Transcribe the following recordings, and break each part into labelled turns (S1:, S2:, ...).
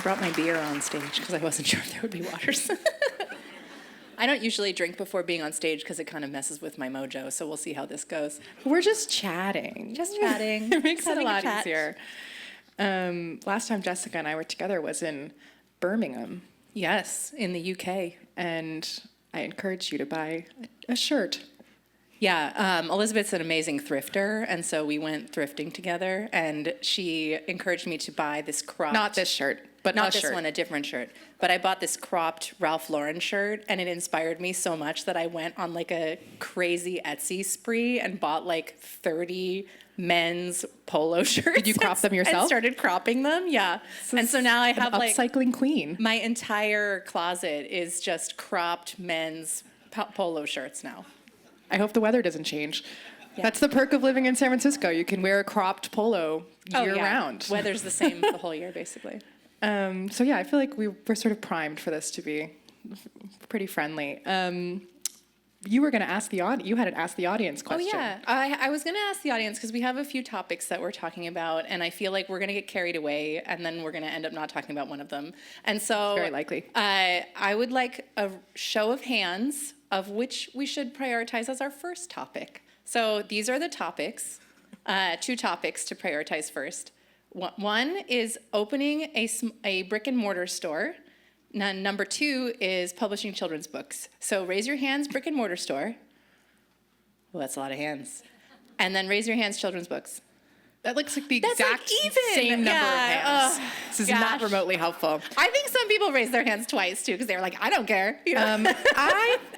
S1: I brought my beer on stage because I wasn't sure if there would be waters. I don't usually drink before being on stage because it kind of messes with my mojo, so we'll see how this goes.
S2: We're just chatting.
S1: Just chatting.
S2: It makes it a lot
S1: chat.
S2: easier. Last time Jessica and I were together was in Birmingham,
S1: Yes, in the UK.
S2: and I encouraged you to buy a shirt.
S1: Yeah, Elizabeth's an amazing thrifter, and so we went thrifting together, and she encouraged me to buy this cropped...
S2: Not this shirt, but
S1: Not
S2: a
S1: this
S2: shirt.
S1: one, a different shirt. But I bought this cropped Ralph Lauren shirt, and it inspired me so much that I went on like a crazy Etsy spree and bought like 30 men's polo shirts.
S2: Did you crop them yourself?
S1: And started cropping them, yeah. And so now I have like...
S2: upcycling queen.
S1: My entire closet is just cropped men's polo shirts now.
S2: I hope the weather doesn't change.
S1: Yeah.
S2: That's the perk of living in San Francisco. You can wear a cropped polo year-round.
S1: Weather's the same the whole year, basically.
S2: So yeah, I feel like we're sort of primed for this to be pretty friendly. You were going to ask you had an ask the audience question.
S1: Oh yeah, I was going to ask the audience because we have a few topics that we're talking about, and I feel like we're going to get carried away, and then we're going to end up not talking about one of them. And so,
S2: Very likely.
S1: I would like a show of hands of which we should prioritize as our first topic. So these are the topics, 2 topics to prioritize first. One is opening a brick and mortar store. Number 2 is publishing children's books. So raise your hands, brick and mortar store. Well, that's a lot of hands. And then raise your hands, children's books.
S2: That looks like the
S1: That's
S2: exact
S1: like even.
S2: same number of hands.
S1: Oh,
S2: This is not remotely helpful.
S1: I think some people raise their hands twice too because they were like, I don't care. You know?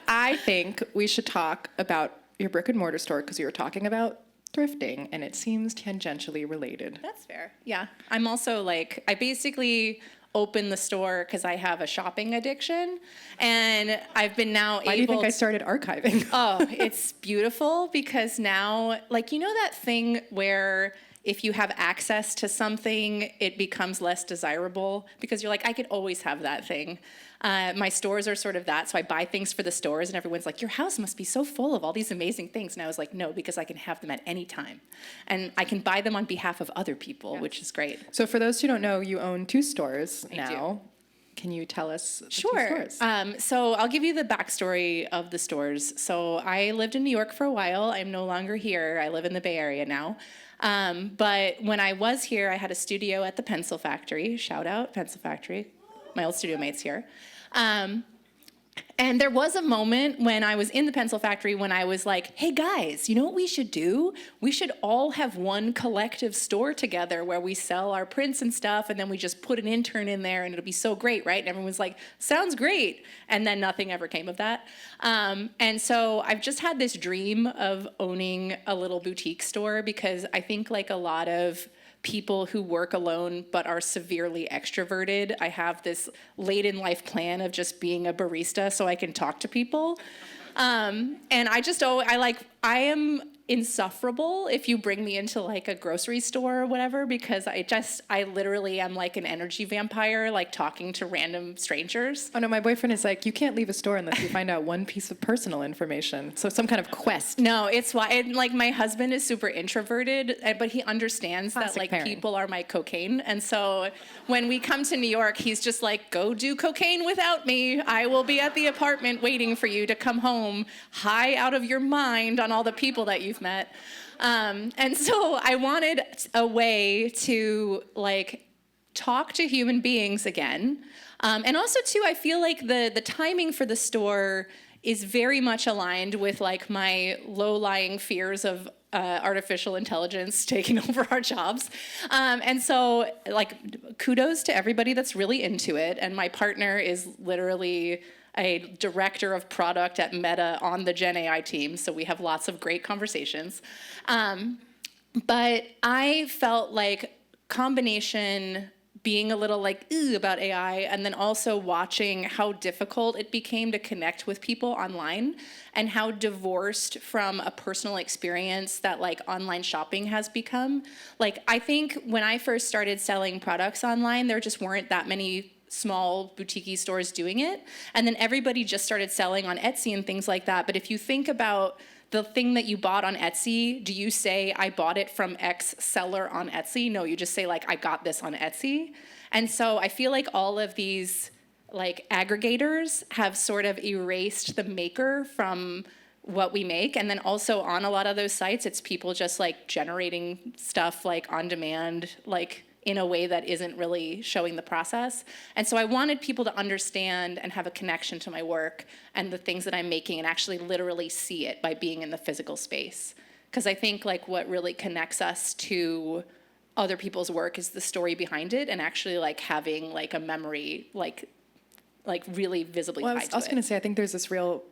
S2: I think we should talk about your brick and mortar store because you were talking about thrifting, and it seems tangentially related.
S1: That's fair. Yeah. I'm also like, I basically open the store because I have a shopping addiction, and I've been now able...
S2: Why do you think I started archiving?
S1: Oh, it's beautiful because now, like, you know that thing where if you have access to something, it becomes less desirable because you're like, I could always have that thing. My stores are sort of that, so I buy things for the stores, and everyone's like, your house must be so full of all these amazing things. And I was like, no, because I can have them at any time. And I can buy them on behalf of other people, which is great.
S2: So for those who don't know, you own 2 stores
S1: I
S2: now. Can you tell us the 2
S1: Sure.
S2: stores?
S1: So I'll give you the backstory of the stores. So I lived in New York for a while. I'm no longer here. I live in the Bay Area now. But when I was here, I had a studio at the Pencil Factory. Shout out, Pencil Factory. My old studio mates here. And there was a moment when I was in the Pencil Factory when I was like, hey guys, you know what we should do? We should all have one collective store together where we sell our prints and stuff, and then we just put an intern in there and it'll be so great, right? And everyone's like, sounds great. And then nothing ever came of that. And so I've just had this dream of owning a little boutique store because I think like a lot of people who work alone but are severely extroverted, I have this late in life plan of just being a barista so I can talk to people. And I am insufferable if you bring me into like a grocery store or whatever, because I literally am like an energy vampire, like talking to random strangers.
S2: Oh no, my boyfriend is like, you can't leave a store unless you find out one piece of personal information. So some kind of quest.
S1: No, it's why, and like my husband is super introverted, but he understands
S2: Classic
S1: that like
S2: pairing.
S1: people are my cocaine. And so when we come to New York, he's just like, go do cocaine without me. I will be at the apartment waiting for you to come home high out of your mind on all the people that you've met. And so I wanted a way to like talk to human beings again. And also too, I feel like the timing for the store is very much aligned with like my low-lying fears of artificial intelligence taking over our jobs. And so like kudos to everybody that's really into it. And my partner is literally a director of product at Meta on the Gen AI team, so we have lots of great conversations. But I felt like combination being a little like about AI, and then also watching how difficult it became to connect with people online and how divorced from a personal experience that like online shopping has become. Like I think when I first started selling products online, there just weren't that many small boutique stores doing it. And then everybody just started selling on Etsy and things like that. But if you think about the thing that you bought on Etsy, do you say, I bought it from X seller on Etsy? No, you just say, like, I got this on Etsy. And so I feel like all of these, like, aggregators have sort of erased the maker from what we make. And then also on a lot of those sites, it's people just, like, generating stuff, like, on demand, like, in a way that isn't really showing the process. And so I wanted people to understand and have a connection to my work and the things that I'm making and actually literally see it by being in the physical space. Because I think, like, what really connects us to other people's work is the story behind it and actually, like, having, like, a memory, like really visibly tied to it.
S2: I was going to say, I think there's this real,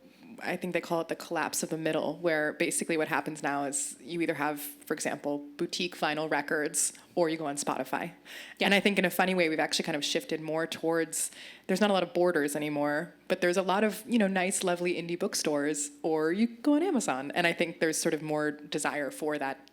S2: I think they call it the collapse of the middle, where basically what happens now is you either have, for example, boutique vinyl records or you go on Spotify. Yeah. And I think in a funny way, we've actually kind of shifted more towards, there's not a lot of borders anymore, but there's a lot of, you know, nice, lovely indie bookstores, or you go on Amazon. And I think there's sort of more desire for that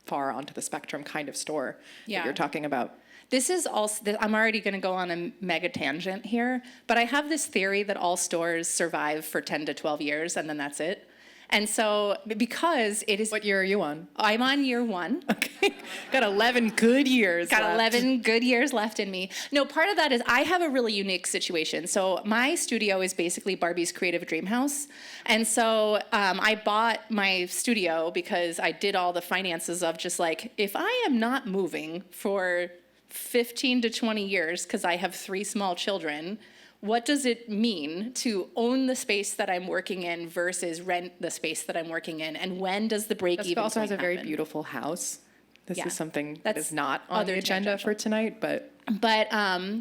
S2: far onto the spectrum kind of store that you're talking about.
S1: This is also, I'm already going to go on a mega tangent here, but I have this theory that all stores survive for 10 to 12 years and then that's it. And so, because it is...
S2: What year are you on?
S1: I'm on year 1.
S2: Okay. Got 11 good years
S1: Got
S2: left.
S1: 11 good years left in me. No, part of that is I have a really unique situation. So my studio is basically Barbie's creative dream house. And so I bought my studio because I did all the finances of just like, if I am not moving for 15 to 20 years because I have 3 small children, what does it mean to own the space that I'm working in versus rent the space that I'm working in? And when does the break even
S2: Jessica also has a very
S1: happen?
S2: beautiful house. This is something that
S1: That's
S2: is not on the agenda for tonight, but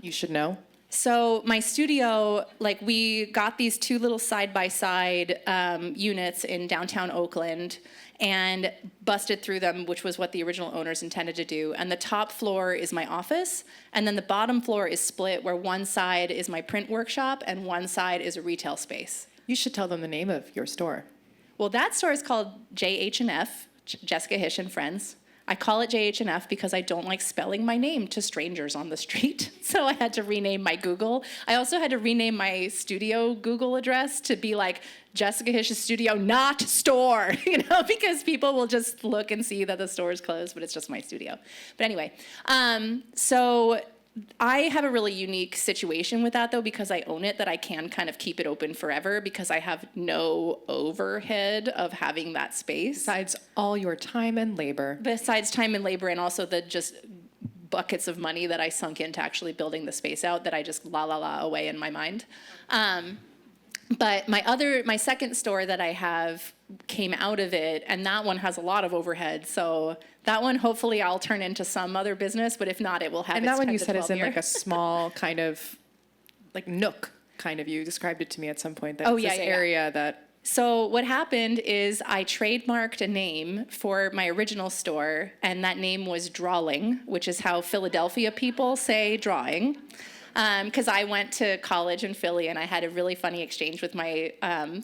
S2: you should know.
S1: So my studio, like, we got these 2 little side-by-side units in downtown Oakland and busted through them, which was what the original owners intended to do. And the top floor is my office, and then the bottom floor is split where one side is my print workshop and one side is a retail space.
S2: You should tell them the name of your store.
S1: Well, that store is called JH&F, Jessica Hische and Friends. I call it JH&F because I don't like spelling my name to strangers on the street. So I had to rename my Google. I also had to rename my studio Google address to be like Jessica Hische Studio, not store, you know, because people will just look and see that the store is closed, but it's just my studio. But anyway, so I have a really unique situation with that, though, because I own it, that I can kind of keep it open forever because I have no overhead of having that space.
S2: Besides all your time and labor.
S1: Besides time and labor, and also the just buckets of money that I sunk into actually building the space out that I just la away in my mind. But my second store that I have came out of it, and that one has a lot of overhead. So that one, hopefully, I'll turn into some other business. But if not, it will have.
S2: And
S1: its
S2: that one
S1: 10
S2: you
S1: to
S2: said
S1: 12
S2: is in
S1: year.
S2: like a small kind of like nook kind of. You described it to me at some point. That
S1: Oh,
S2: it's
S1: yeah,
S2: this
S1: yeah,
S2: area that.
S1: So what happened is I trademarked a name for my original store, and that name was Drawling, which is how Philadelphia people say drawing. Because I went to college in Philly, and I had a really funny exchange with my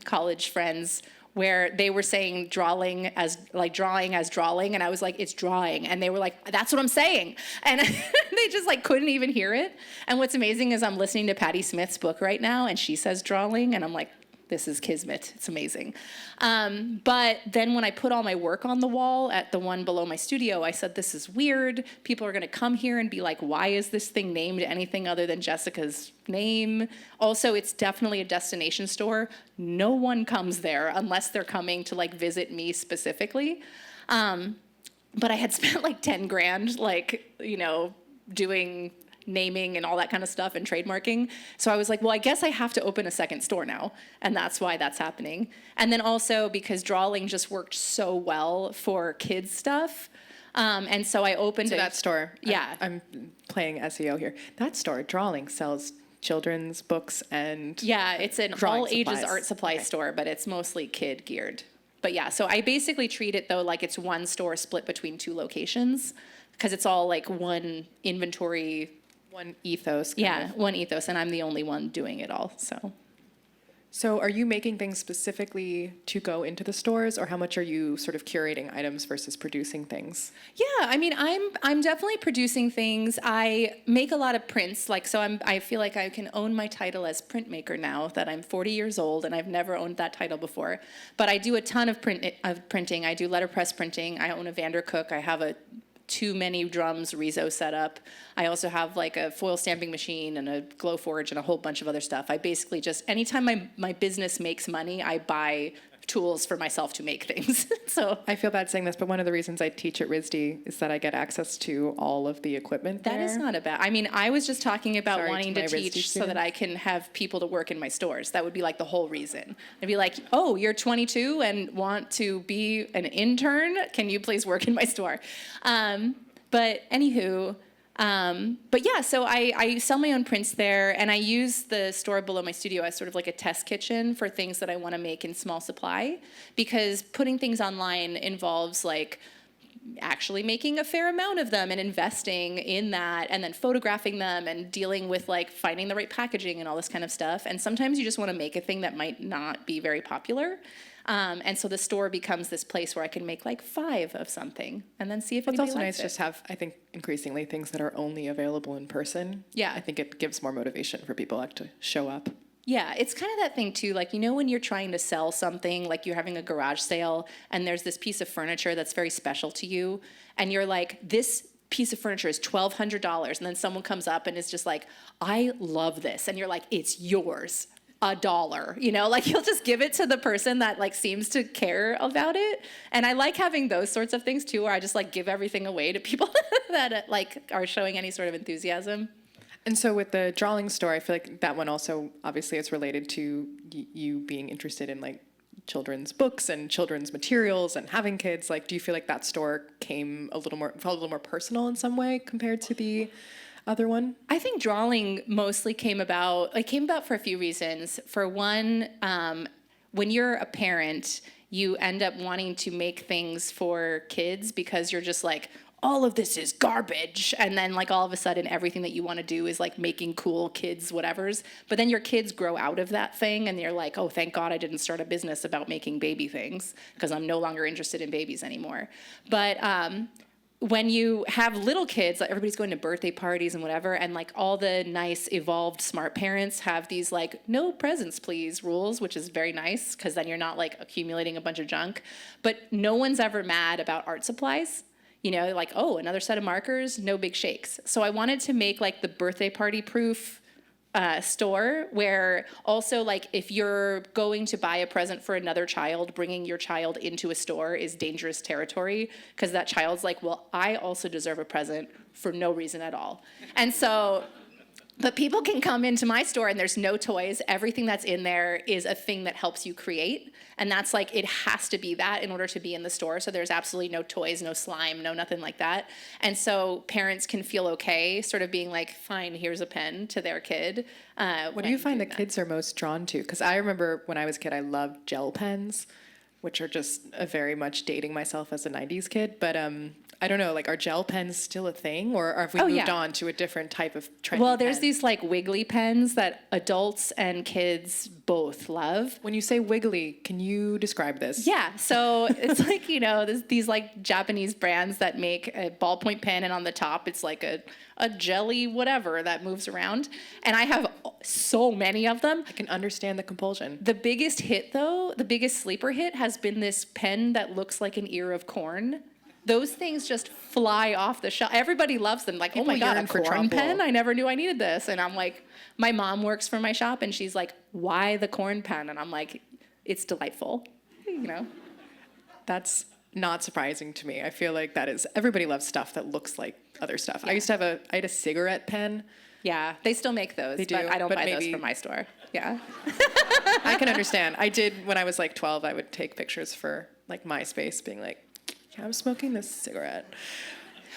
S1: college friends where they were saying drawing as drawling, and I was like, it's drawing, and they were like, that's what I'm saying, and they just like couldn't even hear it. And what's amazing is I'm listening to Patti Smith's book right now, and she says drawling, and I'm like, this is kismet. It's amazing. But then when I put all my work on the wall at the one below my studio, I said, this is weird. People are going to come here and be like, why is this thing named anything other than Jessica's name? Also, it's definitely a destination store. No one comes there unless they're coming to like visit me specifically. But I had spent like 10 grand, like, you know, doing naming and all that kind of stuff and trademarking. So I was like, well, I guess I have to open a second store now. And that's why that's happening. And then also because Drawling just worked so well for kids stuff. And so I opened
S2: that store.
S1: Yeah.
S2: I'm playing SEO here. That store, Drawling, sells children's books and
S1: yeah, it's an
S2: drawing
S1: all ages
S2: supplies.
S1: art supply store, but it's mostly kid geared. But yeah, so I basically treat it though like it's one store split between 2 locations because it's all like one inventory.
S2: One ethos.
S1: Yeah, one ethos, and I'm the only one doing it all, so.
S2: So are you making things specifically to go into the stores, or how much are you sort of curating items versus producing things?
S1: Yeah, I mean, I'm definitely producing things. I make a lot of prints, like so. I feel like I can own my title as printmaker now that I'm 40 years old, and I've never owned that title before. But I do a ton of printing. I do letterpress printing. I own a Vandercook. I have a Too Many Drums Rezo setup. I also have like a foil stamping machine and a Glowforge and a whole bunch of other stuff. I basically just, anytime my business makes money, I buy tools for myself to make things. So
S2: I feel bad saying this, but one of the reasons I teach at RISD is that I get access to all of the equipment
S1: that
S2: there.
S1: is not a bad, I mean, I was just talking about
S2: Sorry
S1: wanting
S2: to
S1: to
S2: my RISD
S1: teach so that
S2: students.
S1: I can have people to work in my stores. That would be like the whole reason. I'd be like, oh, you're 22 and want to be an intern? Can you please work in my store? But anywho, but yeah, so I sell my own prints there, and I use the store below my studio as sort of like a test kitchen for things that I want to make in small supply, because putting things online involves like actually making a fair amount of them and investing in that, and then photographing them and dealing with like finding the right packaging and all this kind of stuff. And sometimes you just want to make a thing that might not be very popular. And so the store becomes this place where I can make like 5 of something and then see if
S2: It's
S1: anybody
S2: also
S1: likes
S2: nice just have, I think, increasingly things that are only available in person.
S1: Yeah.
S2: I think it gives more motivation for people like to show up.
S1: Yeah, it's kind of that thing too, like, you know, when you're trying to sell something, like you're having a garage sale and there's this piece of furniture that's very special to you, and you're like, this piece of furniture is $1,200, and then someone comes up and is just like, I love this, and you're like, it's yours. $1, you know, like you'll just give it to the person that like seems to care about it. And I like having those sorts of things too, where I just like give everything away to people that like are showing any sort of enthusiasm.
S2: And so with the drawing store, I feel like that one also obviously is related to you being interested in like children's books and children's materials and having kids. Like, do you feel like that store felt a little more personal in some way compared to the other one?
S1: I think drawing mostly came about for a few reasons. For one, when you're a parent, you end up wanting to make things for kids because you're just like, all of this is garbage. And then like all of a sudden everything that you want to do is like making cool kids whatevers. But then your kids grow out of that thing and you're like, oh, thank God I didn't start a business about making baby things because I'm no longer interested in babies anymore. But when you have little kids, like everybody's going to birthday parties and whatever, and like all the nice, evolved, smart parents have these like no presents please rules, which is very nice because then you're not like accumulating a bunch of junk. But no one's ever mad about art supplies. You know, like, oh, another set of markers, no big shakes. So I wanted to make like the birthday party proof store where also like if you're going to buy a present for another child, bringing your child into a store is dangerous territory because that child's like, well, I also deserve a present for no reason at all. And so, but people can come into my store and there's no toys. Everything that's in there is a thing that helps you create. And that's like, it has to be that in order to be in the store. So there's absolutely no toys, no slime, no nothing like that. And so parents can feel okay sort of being like, fine, here's a pen to their kid.
S2: What do you find the kids are most drawn to? Because I remember when I was a kid, I loved gel pens, which are just very much dating myself as a 90s kid. But I don't know, like, are gel pens still a thing, or have we moved on to a different type of trendy
S1: Well, there's
S2: pen?
S1: these like wiggly pens that adults and kids both love.
S2: When you say wiggly, can you describe this?
S1: Yeah, so it's like, you know, these like Japanese brands that make a ballpoint pen, and on the top it's like a jelly whatever that moves around. And I have so many of them.
S2: I can understand the compulsion.
S1: The biggest hit though, the biggest sleeper hit has been this pen that looks like an ear of corn. Those things just fly off the shelf. Everybody loves them. Like,
S2: People
S1: oh my God, a
S2: yearn for
S1: corn
S2: trouble.
S1: pen? I never knew I needed this. And I'm like, my mom works for my shop and she's like, why the corn pen? And I'm like, it's delightful, you know?
S2: That's not surprising to me. I feel like that is, everybody loves stuff that looks like other stuff. I used to have I had a cigarette pen.
S1: Yeah, they still make those,
S2: They do,
S1: but I don't
S2: but
S1: buy those
S2: maybe-
S1: from my store. Yeah.
S2: I can understand. I did when I was like 12, I would take pictures for like MySpace being like, yeah, I'm smoking this cigarette.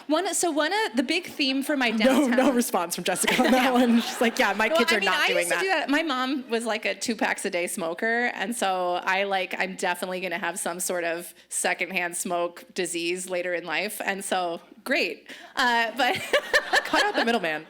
S1: One of the big theme for my downtown.
S2: No response from Jessica on that one. She's like, yeah, my kids are not
S1: I
S2: doing
S1: used to
S2: that.
S1: do that. My mom was like a 2 packs a day smoker, and so I'm definitely going to have some sort of secondhand smoke disease later in life, and so great. But
S2: Cut out the middleman.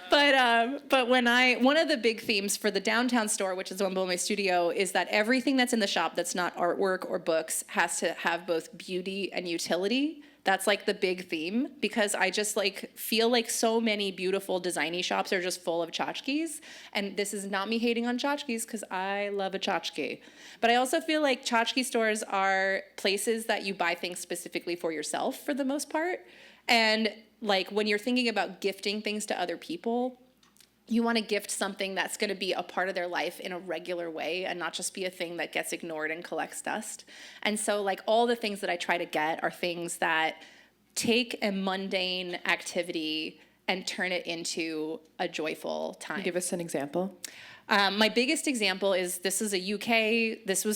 S1: But one of the big themes for the downtown store, which is the one below my studio, is that everything that's in the shop that's not artwork or books has to have both beauty and utility. That's like the big theme, because I just like feel like so many beautiful designy shops are just full of tchotchkes. And this is not me hating on tchotchkes, because I love a tchotchke. But I also feel like tchotchke stores are places that you buy things specifically for yourself for the most part. And like when you're thinking about gifting things to other people, you want to gift something that's going to be a part of their life in a regular way and not just be a thing that gets ignored and collects dust. And so like all the things that I try to get are things that take a mundane activity and turn it into a joyful time.
S2: Give us an example.
S1: My biggest example is this was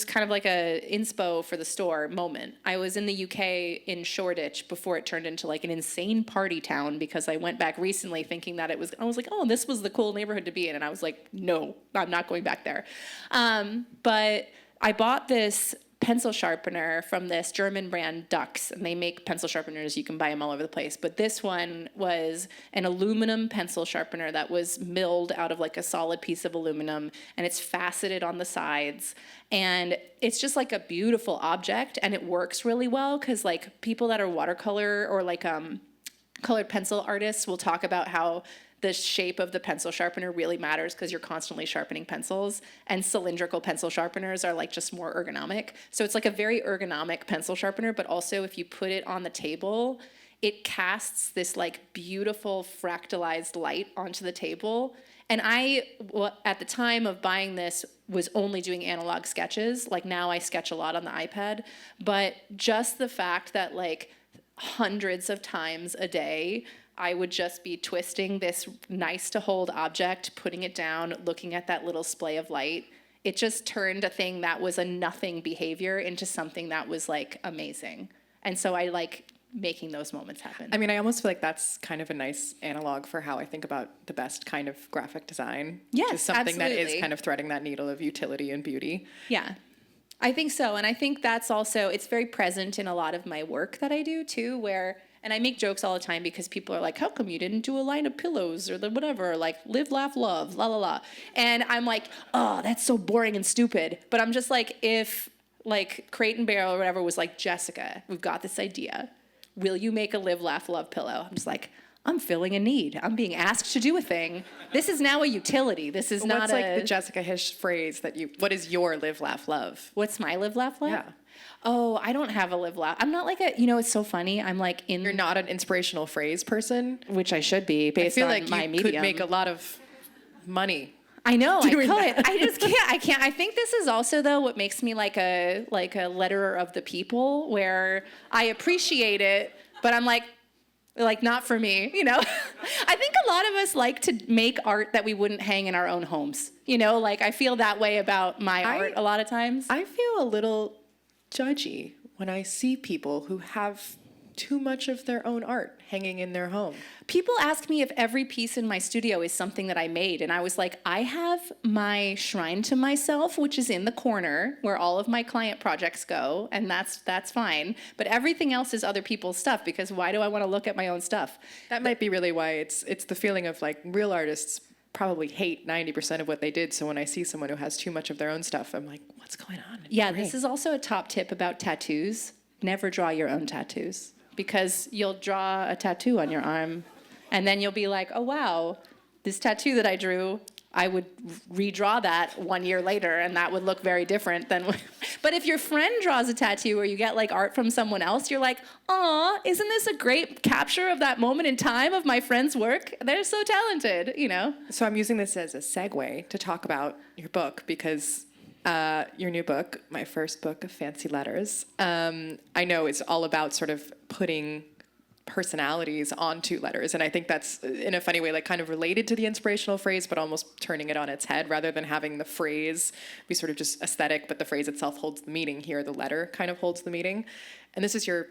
S1: kind of like a inspo for the store moment. I was in the UK in Shoreditch before it turned into like an insane party town, because I went back recently thinking that I was like, oh, this was the cool neighborhood to be in. And I was like, no, I'm not going back there. But I bought this pencil sharpener from this German brand Dux, and they make pencil sharpeners. You can buy them all over the place. But this one was an aluminum pencil sharpener that was milled out of like a solid piece of aluminum, and it's faceted on the sides. And it's just like a beautiful object, and it works really well, because like people that are watercolor or like colored pencil artists will talk about how the shape of the pencil sharpener really matters, because you're constantly sharpening pencils, and cylindrical pencil sharpeners are like just more ergonomic. So it's like a very ergonomic pencil sharpener, but also if you put it on the table, it casts this like beautiful fractalized light onto the table. And at the time of buying this, was only doing analog sketches. Like now I sketch a lot on the iPad, but just the fact that like hundreds of times a day, I would just be twisting this nice to hold object, putting it down, looking at that little splay of light. It just turned a thing that was a nothing behavior into something that was like amazing. And so I like making those moments happen.
S2: I mean, I almost feel like that's kind of a nice analog for how I think about the best kind of graphic design.
S1: Yes,
S2: just something
S1: absolutely.
S2: that is kind of threading that needle of utility and beauty.
S1: Yeah, I think so. And I think that's also, it's very present in a lot of my work that I do too, and I make jokes all the time, because people are like, how come you didn't do a line of pillows or the whatever, like live, laugh, love, la, la, la. And I'm like, oh, that's so boring and stupid. But I'm just like, if like Crate and Barrel or whatever was like, Jessica, we've got this idea. Will you make a live, laugh, love pillow? I'm just like, I'm filling a need. I'm being asked to do a thing. This is now a utility. This is not
S2: What's like the Jessica Hische phrase what is your live, laugh, love?
S1: What's my live, laugh, love?
S2: Yeah.
S1: Oh, I don't have a live, laugh. I'm not like it's so funny. I'm like
S2: You're not an inspirational phrase person?
S1: Which I should be based on my medium.
S2: I feel like you could make a lot of money.
S1: I know, I could.
S2: that.
S1: I just can't. I can't. I think this is also though what makes me like a letterer of the people, where I appreciate it, but I'm like not for me, I think a lot of us like to make art that we wouldn't hang in our own homes. Like I feel that way about my art a lot of times.
S2: I feel a little judgy when I see people who have too much of their own art hanging in their home.
S1: People ask me if every piece in my studio is something that I made, and I was like, I have my shrine to myself, which is in the corner where all of my client projects go, and that's fine. But everything else is other people's stuff, because why do I want to look at my own stuff?
S2: That might be really why it's the feeling of like real artists probably hate 90% of what they did. So when I see someone who has too much of their own stuff, I'm like, what's going on?
S1: Yeah, this is also a top tip about tattoos. Never draw your own tattoos, because you'll draw a tattoo on your arm and then you'll be like, oh, wow, this tattoo that I drew, I would redraw that 1 year later and that would look very different than. But if your friend draws a tattoo or you get like art from someone else, you're like, aw, isn't this a great capture of that moment in time of my friend's work? They're so talented,
S2: So I'm using this as a segue to talk about your book, because your new book, my first book of fancy letters, I know it's all about sort of putting personalities onto letters. And I think that's, in a funny way, like kind of related to the inspirational phrase, but almost turning it on its head, rather than having the phrase be sort of just aesthetic, but the phrase itself holds the meaning. Here, the letter kind of holds the meaning. And this is your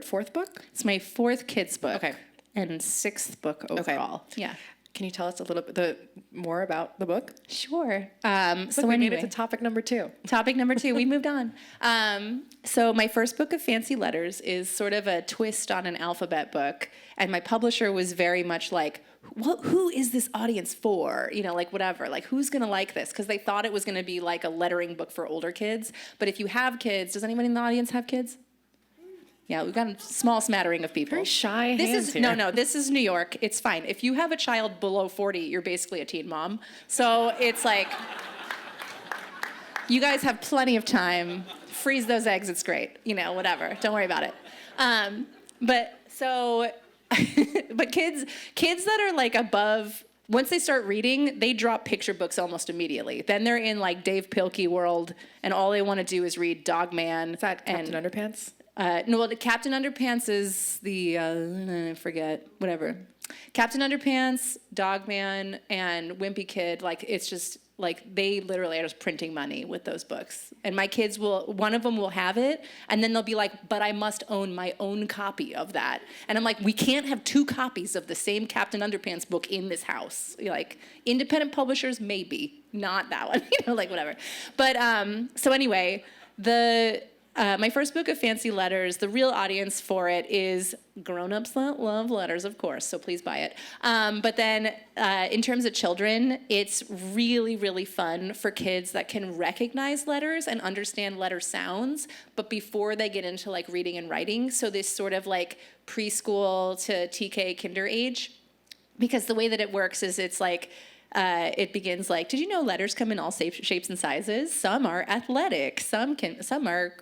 S2: fourth book?
S1: It's my fourth kids book.
S2: Okay.
S1: And sixth book overall. Okay. Yeah.
S2: Can you tell us a little bit more about the book?
S1: Sure.
S2: So we made it to topic number 2.
S1: Topic number 2, we moved on. So my first book of fancy letters is sort of a twist on an alphabet book. And my publisher was very much like, who is this audience for? You know, like whatever, like who's gonna like this? Because they thought it was gonna be like a lettering book for older kids. But if you have kids, does anybody in the audience have kids? Yeah, we've got a small smattering of people.
S2: Very shy
S1: This
S2: hands
S1: is
S2: here.
S1: no, this is New York. It's fine. If you have a child below 40, you're basically a teen mom. So it's like, you guys have plenty of time. Freeze those eggs. It's great. You know, whatever. Don't worry about it. But kids that are like above, once they start reading, they drop picture books almost immediately. Then they're in like Dave Pilkey world, and all they want to do is read Dog Man.
S2: Is that Captain Underpants?
S1: No, well, the Captain Underpants is the, I forget, whatever. Captain Underpants, Dog Man, and Wimpy Kid, like, it's just, like, they literally are just printing money with those books. And my kids one of them will have it, and then they'll be like, but I must own my own copy of that. And I'm like, we can't have 2 copies of the same Captain Underpants book in this house. Like, independent publishers, maybe, not that one, you know, like, whatever. But, so anyway, my first book of fancy letters, the real audience for it is grown-ups that love letters, of course, so please buy it. But then in terms of children, it's really, really fun for kids that can recognize letters and understand letter sounds, but before they get into like reading and writing, so this sort of like preschool to TK kinder age, because the way that it works is it's like, it begins like, did you know letters come in all shapes and sizes? Some are athletic, some are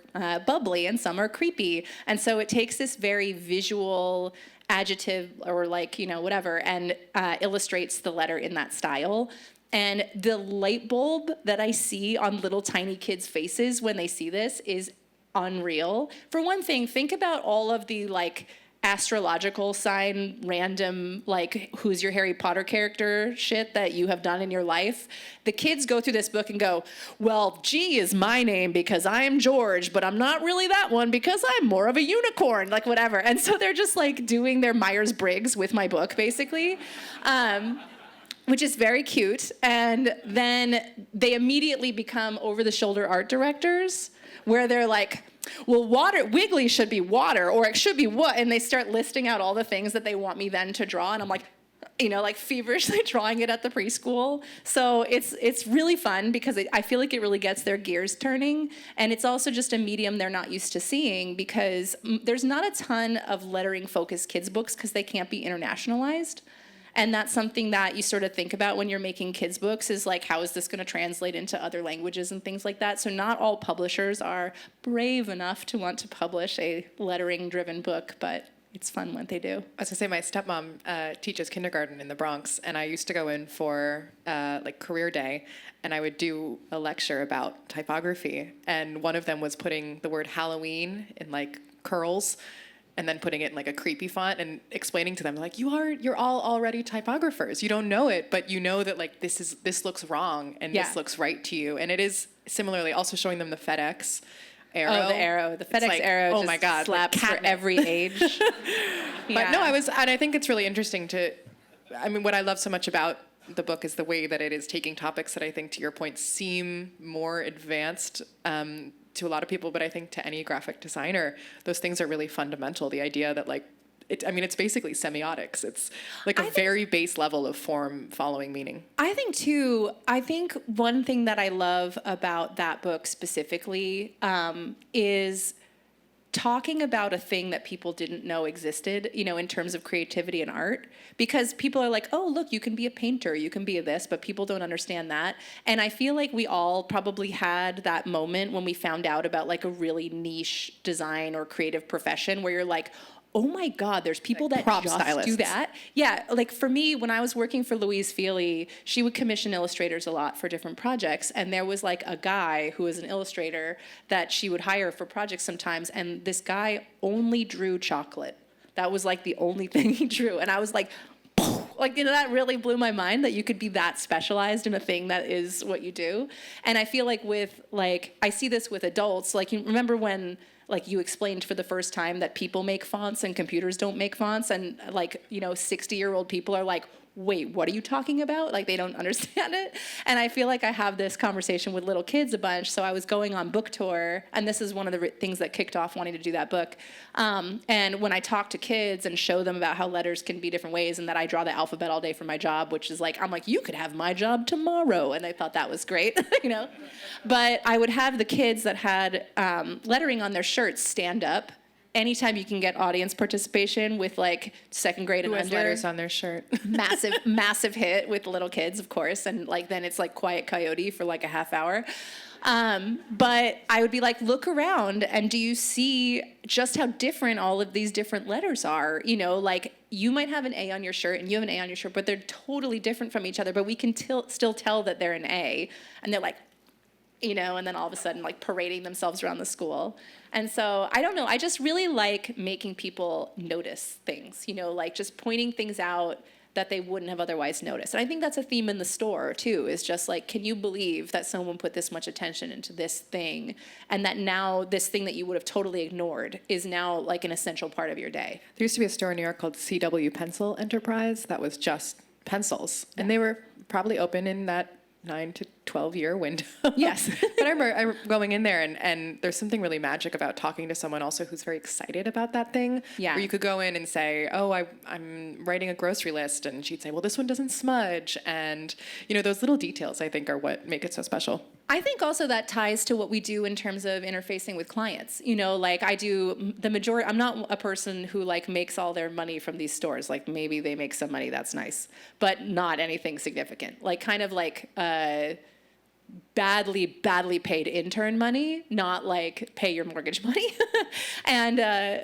S1: bubbly, and some are creepy. And so it takes this very visual adjective or like, you know, whatever, and illustrates the letter in that style. And the light bulb that I see on little tiny kids' faces when they see this is unreal. For one thing, think about all of the like astrological sign, random, like, who's your Harry Potter character shit that you have done in your life. The kids go through this book and go, well, G is my name because I am George, but I'm not really that one because I'm more of a unicorn, like whatever. And so they're just like doing their Myers-Briggs with my book, basically. Which is very cute. And then they immediately become over-the-shoulder art directors, where they're like, well, Wiggly should be water, or it should be what? And they start listing out all the things that they want me then to draw, and I'm like, you know, like feverishly drawing it at the preschool. So it's really fun because I feel like it really gets their gears turning, and it's also just a medium they're not used to seeing because there's not a ton of lettering-focused kids' books because they can't be internationalized. And that's something that you sort of think about when you're making kids' books is like, how is this going to translate into other languages and things like that? So not all publishers are brave enough to want to publish a lettering-driven book, but it's fun when they do.
S2: I was gonna say, my stepmom teaches kindergarten in the Bronx, and I used to go in for like career day, and I would do a lecture about typography, and one of them was putting the word Halloween in like curls, and then putting it in like a creepy font and explaining to them like, you're all already typographers. You don't know it, but you know that like this looks wrong and this looks right to you. And it is similarly also showing them the FedEx arrow.
S1: Oh, the arrow, the FedEx like, arrow.
S2: Oh
S1: just
S2: my God,
S1: slaps
S2: like
S1: for every age.
S2: But no, and I think it's really interesting I mean, what I love so much about the book is the way that it is taking topics that I think, to your point, seem more advanced to a lot of people, but I think to any graphic designer, those things are really fundamental. The idea that like, it's basically semiotics. It's like a very base level of form following meaning. I
S1: think one thing that I love about that book specifically is talking about a thing that people didn't know existed, you know, in terms of creativity and art, because people are like, oh, look, you can be a painter, you can be a this, but people don't understand that. And I feel like we all probably had that moment when we found out about like a really niche design or creative profession where you're like, oh my God, there's people like that just stylists. Do that. Yeah, like for me, when I was working for Louise Feely, she would commission illustrators a lot for different projects. And there was like a guy who was an illustrator that she would hire for projects sometimes. And this guy only drew chocolate. That was like the only thing he drew. And I was like, like, you know, that really blew my mind that you could be that specialized in a thing that is what you do. And I feel like I see this with adults. Like, you remember when like you explained for the first time that people make fonts and computers don't make fonts, and like, you know, 60-year-old people are like, wait, what are you talking about? Like, they don't understand it. And I feel like I have this conversation with little kids a bunch. So I was going on book tour, and this is one of the things that kicked off wanting to do that book. And when I talk to kids and show them about how letters can be different ways, and that I draw the alphabet all day for my job, which is like, I'm like, you could have my job tomorrow. And I thought that was great, you know? But I would have the kids that had lettering on their shirts stand up. Anytime you can get audience participation with like second grade and
S2: Who has
S1: under.
S2: letters on their shirt?
S1: massive hit with little kids, of course. And like, then it's like Quiet Coyote for like a half hour. But I would be like, look around, and do you see just how different all of these different letters are? You know, like, you might have an A on your shirt and you have an A on your shirt, but they're totally different from each other, but we can still tell that they're an A. And they're like, you know, and then all of a sudden, like, parading themselves around the school. And so, I don't know, I just really like making people notice things, you know, like just pointing things out that they wouldn't have otherwise noticed. And I think that's a theme in the store, too, is just like, can you believe that someone put this much attention into this thing, and that now this thing that you would have totally ignored is now like an essential part of your day?
S2: There used to be a store in New York called CW Pencil Enterprise that was just pencils. And they were probably open in that 9 to 12 year window.
S1: Yes.
S2: But I remember going in there, and there's something really magic about talking to someone also who's very excited about that thing.
S1: Yeah.
S2: Where you could go in and say, oh, I'm writing a grocery list. And she'd say, well, this one doesn't smudge. And, you know, those little details, I think, are what make it so special.
S1: I think also that ties to what we do in terms of interfacing with clients. You know, like, I do the majority, I'm not a person who like makes all their money from these stores. Like, maybe they make some money, that's nice, but not anything significant. Like, kind of like badly paid intern money, not like pay your mortgage money. And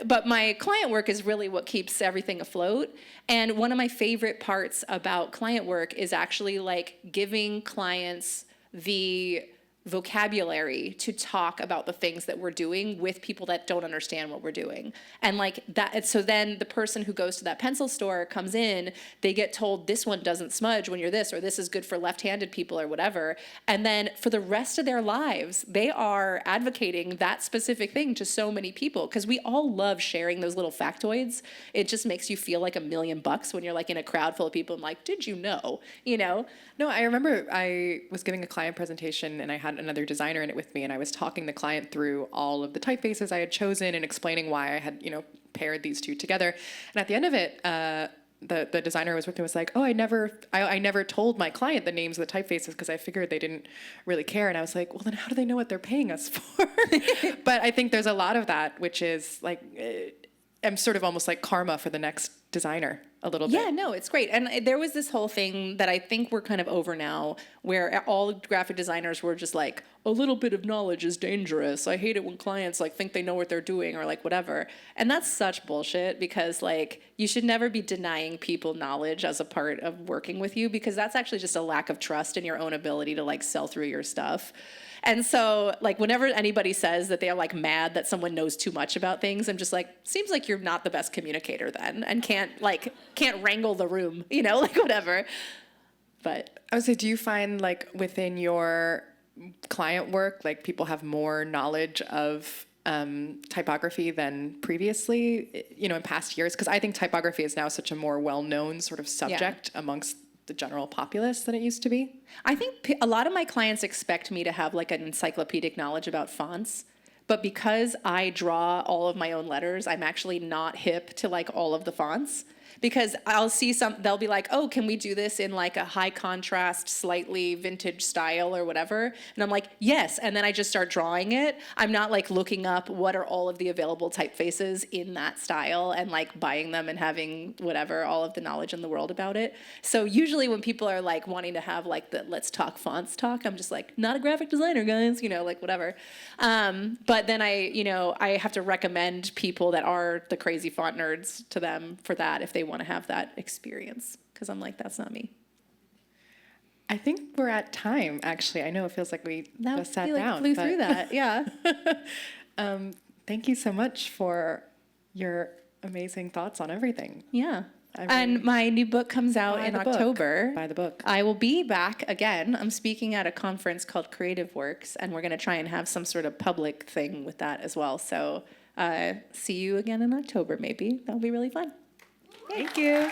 S1: but my client work is really what keeps everything afloat. And one of my favorite parts about client work is actually like giving clients the vocabulary to talk about the things that we're doing with people that don't understand what we're doing. And like that, so then the person who goes to that pencil store comes in, they get told this one doesn't smudge when you're this, or this is good for left-handed people or whatever. And then for the rest of their lives, they are advocating that specific thing to so many people, because we all love sharing those little factoids. It just makes you feel like $1 million when you're like in a crowd full of people and like, did you know? You know?
S2: No, I remember I was giving a client presentation, and I had another designer in it with me, and I was talking the client through all of the typefaces I had chosen and explaining why I had, you know, paired these two together. And at the end of it, the designer who was with me was like, oh, I never told my client the names of the typefaces because I figured they didn't really care. And I was like, well, then how do they know what they're paying us for? But I think there's a lot of that, which is like, I'm sort of almost like karma for the next designer a little bit.
S1: Yeah, no, it's great. And there was this whole thing that I think we're kind of over now, where all graphic designers were just like, a little bit of knowledge is dangerous. I hate it when clients like think they know what they're doing or like whatever. And that's such bullshit, because like, you should never be denying people knowledge as a part of working with you, because that's actually just a lack of trust in your own ability to like sell through your stuff. And so, like, whenever anybody says that they're, like, mad that someone knows too much about things, I'm just like, seems like you're not the best communicator then, and can't wrangle the room, you know, like, whatever. But
S2: I would say, do you find, like, within your client work, like, people have more knowledge of typography than previously, you know, in past years? Because I think typography is now such a more well-known sort of subject amongst the general populace than it used to be.
S1: I think a lot of my clients expect me to have like an encyclopedic knowledge about fonts, but because I draw all of my own letters, I'm actually not hip to like all of the fonts. Because I'll see they'll be like, oh, can we do this in like a high contrast, slightly vintage style or whatever? And I'm like, yes. And then I just start drawing it. I'm not like looking up what are all of the available typefaces in that style and like buying them and having whatever, all of the knowledge in the world about it. So usually when people are like wanting to have like the let's talk fonts talk, I'm just like, not a graphic designer, guys, you know, like whatever. But then I have to recommend people that are the crazy font nerds to them for that if they want to have that experience, because I'm like, that's not me.
S2: I think we're at time, actually. I know it feels like we just sat down.
S1: Flew through that, yeah.
S2: Thank you so much for your amazing thoughts on everything.
S1: Yeah. And my new book comes out in October.
S2: Buy the book.
S1: I will be back again. I'm speaking at a conference called Creative Works, and we're going to try and have some sort of public thing with that as well. So see you again in October, maybe. That'll be really fun.
S2: Thank you.